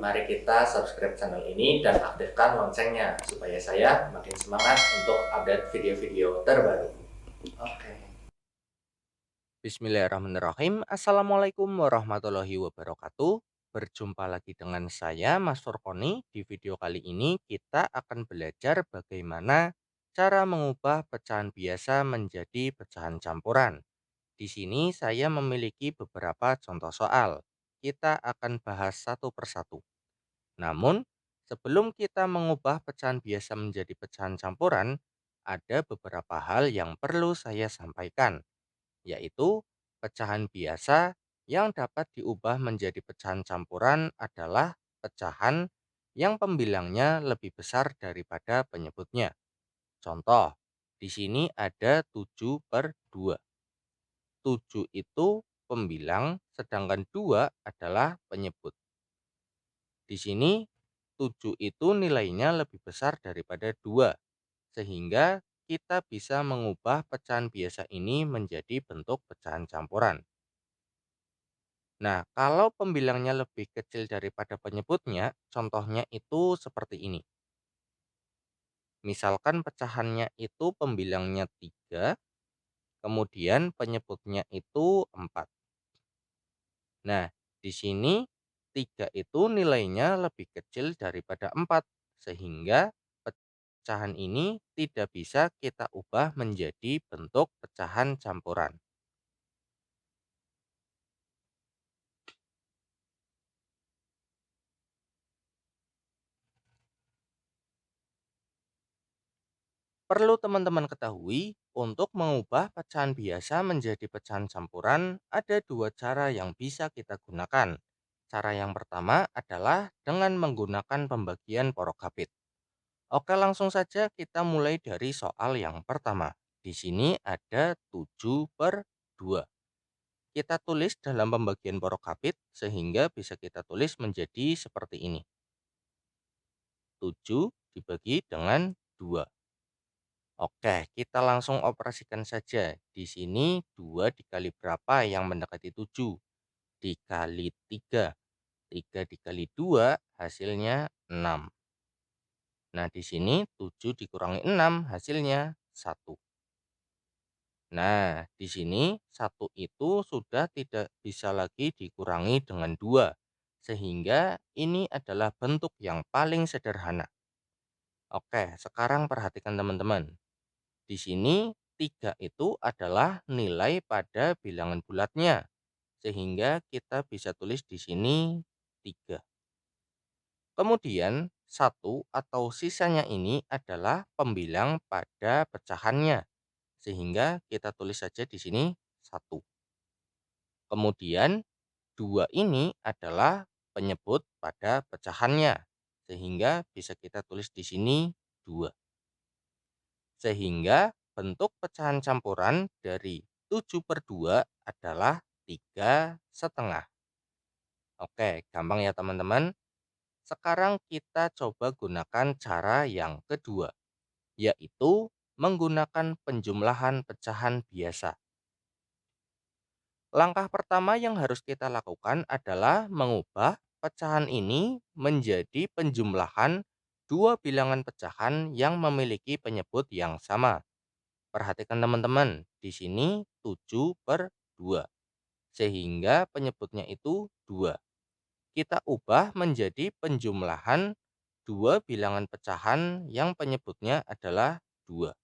mari kita subscribe channel ini dan aktifkan loncengnya supaya saya makin semangat untuk update video-video terbaru. Oke. Bismillahirrahmanirrahim. Assalamualaikum warahmatullahi wabarakatuh. Berjumpa lagi dengan saya, Mas Furkoni. Di video kali ini kita akan belajar bagaimana cara mengubah pecahan biasa menjadi pecahan campuran. Di sini saya memiliki beberapa contoh soal. Kita akan bahas satu persatu. Namun, sebelum kita mengubah pecahan biasa menjadi pecahan campuran, ada beberapa hal yang perlu saya sampaikan, yaitu pecahan biasa yang dapat diubah menjadi pecahan campuran adalah pecahan yang pembilangnya lebih besar daripada penyebutnya. Contoh, di sini ada 7/2. 7 itu pembilang, sedangkan 2 adalah penyebut. Di sini 7 itu nilainya lebih besar daripada 2, sehingga kita bisa mengubah pecahan biasa ini menjadi bentuk pecahan campuran. Nah, kalau pembilangnya lebih kecil daripada penyebutnya, contohnya itu seperti ini. Misalkan pecahannya itu pembilangnya 3, kemudian penyebutnya itu 4. Nah, di sini 3 itu nilainya lebih kecil daripada 4, sehingga pecahan ini tidak bisa kita ubah menjadi bentuk pecahan campuran. Perlu teman-teman ketahui, untuk mengubah pecahan biasa menjadi pecahan campuran, ada dua cara yang bisa kita gunakan. Cara yang pertama adalah dengan menggunakan pembagian porokhabit. Oke, langsung saja kita mulai dari soal yang pertama. Di sini ada 7/2. Kita tulis dalam pembagian porokhabit sehingga bisa kita tulis menjadi seperti ini. 7 dibagi dengan 2. Oke, kita langsung operasikan saja. Di sini 2 dikali berapa yang mendekati 7? Dikali 3. 3 dikali 2 hasilnya 6. Nah, di sini 7 dikurangi 6 hasilnya 1. Nah, di sini 1 itu sudah tidak bisa lagi dikurangi dengan 2. Sehingga ini adalah bentuk yang paling sederhana. Oke, sekarang perhatikan teman-teman. Di sini 3 itu adalah nilai pada bilangan bulatnya, sehingga kita bisa tulis di sini 3. Kemudian 1 atau sisanya ini adalah pembilang pada pecahannya, sehingga kita tulis saja di sini 1. Kemudian 2 ini adalah penyebut pada pecahannya, sehingga bisa kita tulis di sini 2. Sehingga bentuk pecahan campuran dari 7/2 adalah 3,5. Oke, gampang ya teman-teman. Sekarang kita coba gunakan cara yang kedua, yaitu menggunakan penjumlahan pecahan biasa. Langkah pertama yang harus kita lakukan adalah mengubah pecahan ini menjadi penjumlahan dua bilangan pecahan yang memiliki penyebut yang sama. Perhatikan teman-teman, di sini 7/2, sehingga penyebutnya itu 2. Kita ubah menjadi penjumlahan dua bilangan pecahan yang penyebutnya adalah 2.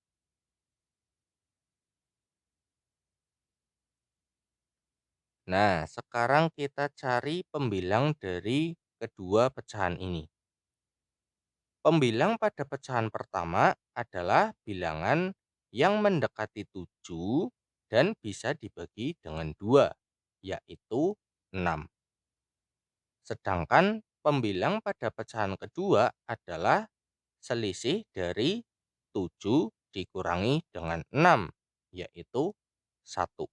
Nah, sekarang kita cari pembilang dari kedua pecahan ini. Pembilang pada pecahan pertama adalah bilangan yang mendekati 7 dan bisa dibagi dengan 2, yaitu 6. Sedangkan pembilang pada pecahan kedua adalah selisih dari 7 dikurangi dengan 6, yaitu 1.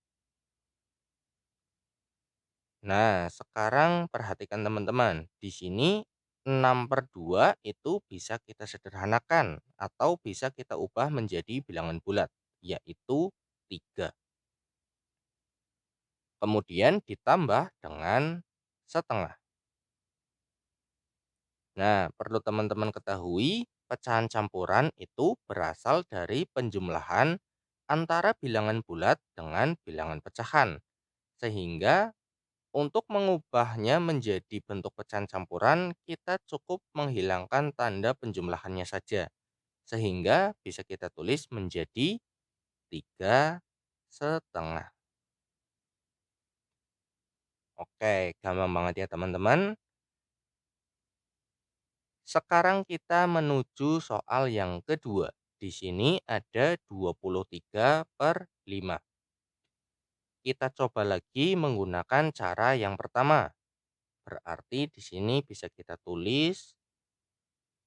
Nah, sekarang perhatikan teman-teman. Di sini 6/2 itu bisa kita sederhanakan atau bisa kita ubah menjadi bilangan bulat, yaitu 3. Kemudian ditambah dengan setengah. Nah, perlu teman-teman ketahui, pecahan campuran itu berasal dari penjumlahan antara bilangan bulat dengan bilangan pecahan. Sehingga untuk mengubahnya menjadi bentuk pecahan campuran, kita cukup menghilangkan tanda penjumlahannya saja. Sehingga bisa kita tulis menjadi 3,5. Oke, gampang banget ya teman-teman. Sekarang kita menuju soal yang kedua. Di sini ada 23/5. Kita coba lagi menggunakan cara yang pertama. Berarti di sini bisa kita tulis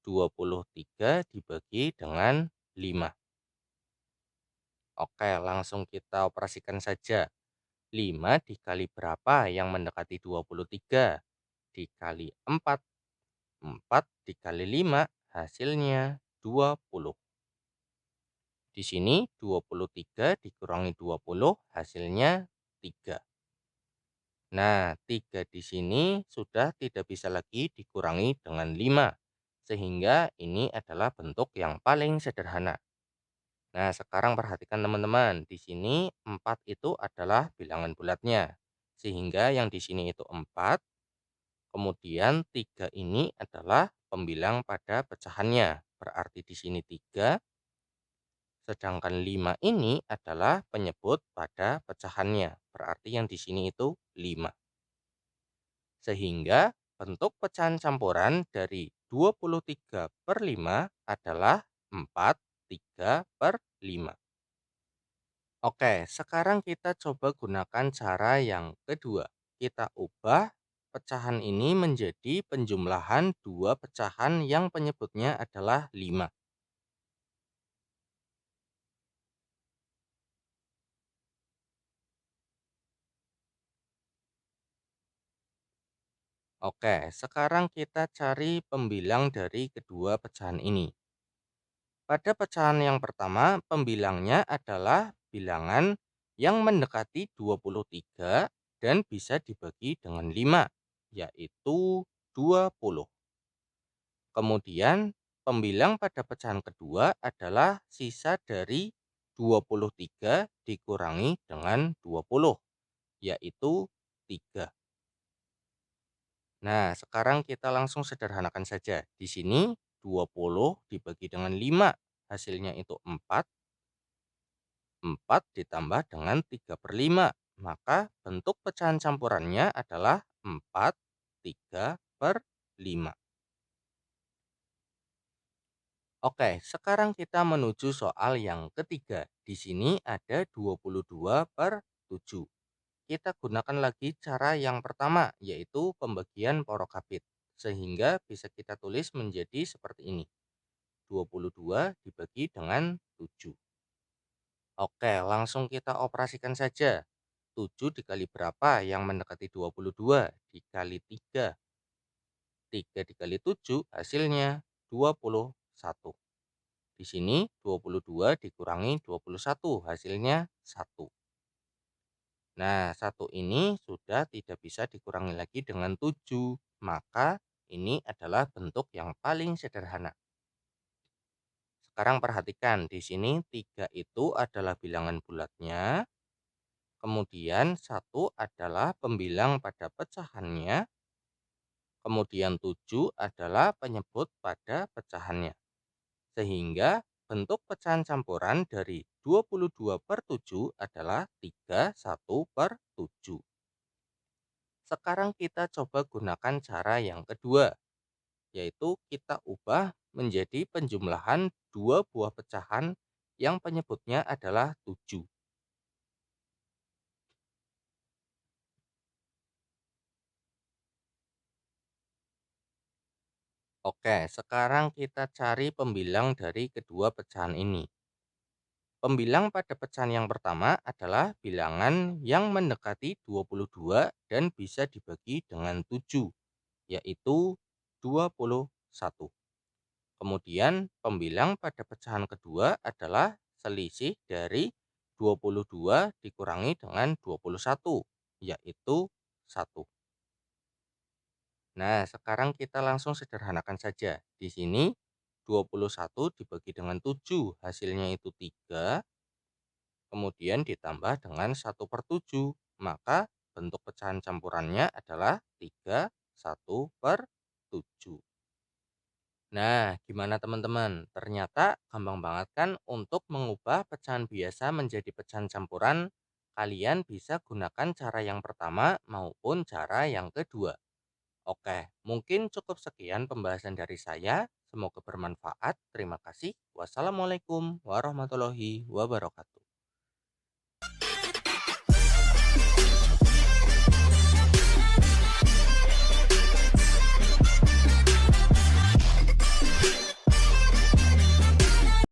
23 dibagi dengan 5. Oke, langsung kita operasikan saja. 5 dikali berapa yang mendekati 23? Dikali 4. 4 dikali 5 hasilnya 20. Di sini 23 dikurangi 20 hasilnya 3. Nah, 3 di sini sudah tidak bisa lagi dikurangi dengan 5. Sehingga ini adalah bentuk yang paling sederhana. Nah, sekarang perhatikan teman-teman. Di sini 4 itu adalah bilangan bulatnya. Sehingga yang di sini itu 4. Kemudian 3 ini adalah pembilang pada pecahannya. Berarti di sini 3. Sedangkan 5 ini adalah penyebut pada pecahannya. Berarti yang di sini itu 5. Sehingga bentuk pecahan campuran dari 23/5 adalah 4/3/5. Oke, sekarang kita coba gunakan cara yang kedua. Kita ubah pecahan ini menjadi penjumlahan dua pecahan yang penyebutnya adalah 5. Oke, sekarang kita cari pembilang dari kedua pecahan ini. Pada pecahan yang pertama, pembilangnya adalah bilangan yang mendekati 23 dan bisa dibagi dengan 5, yaitu 20. Kemudian, pembilang pada pecahan kedua adalah sisa dari 23 dikurangi dengan 20, yaitu 3. Nah, sekarang kita langsung sederhanakan saja. Di sini 20 dibagi dengan 5, hasilnya itu 4. 4 ditambah dengan 3/5. Maka bentuk pecahan campurannya adalah 4/3/5. Oke, sekarang kita menuju soal yang ketiga. Di sini ada 22/7. Kita gunakan lagi cara yang pertama, yaitu pembagian porokabit. Sehingga bisa kita tulis menjadi seperti ini. 22 dibagi dengan 7. Oke, langsung kita operasikan saja. 7 dikali berapa yang mendekati 22? Dikali 3. 3 dikali 7 hasilnya 21. Di sini 22 dikurangi 21 hasilnya 1. Nah, 1 ini sudah tidak bisa dikurangi lagi dengan 7. Maka ini adalah bentuk yang paling sederhana. Sekarang perhatikan, di sini 3 itu adalah bilangan bulatnya. Kemudian 1 adalah pembilang pada pecahannya. Kemudian 7 adalah penyebut pada pecahannya. Sehingga bentuk pecahan campuran dari 22/7 adalah 31/7. Sekarang kita coba gunakan cara yang kedua, yaitu kita ubah menjadi penjumlahan dua buah pecahan yang penyebutnya adalah 7. Oke, sekarang kita cari pembilang dari kedua pecahan ini. Pembilang pada pecahan yang pertama adalah bilangan yang mendekati 22 dan bisa dibagi dengan 7, yaitu 21. Kemudian pembilang pada pecahan kedua adalah selisih dari 22 dikurangi dengan 21, yaitu 1. Nah, sekarang kita langsung sederhanakan saja. Di sini 21 dibagi dengan 7, hasilnya itu 3, kemudian ditambah dengan 1/7. Maka bentuk pecahan campurannya adalah 3 1/7. Nah, gimana teman-teman? Ternyata gampang banget kan untuk mengubah pecahan biasa menjadi pecahan campuran. Kalian bisa gunakan cara yang pertama maupun cara yang kedua. Oke, mungkin cukup sekian pembahasan dari saya. Semoga bermanfaat. Terima kasih. Wassalamualaikum warahmatullahi wabarakatuh.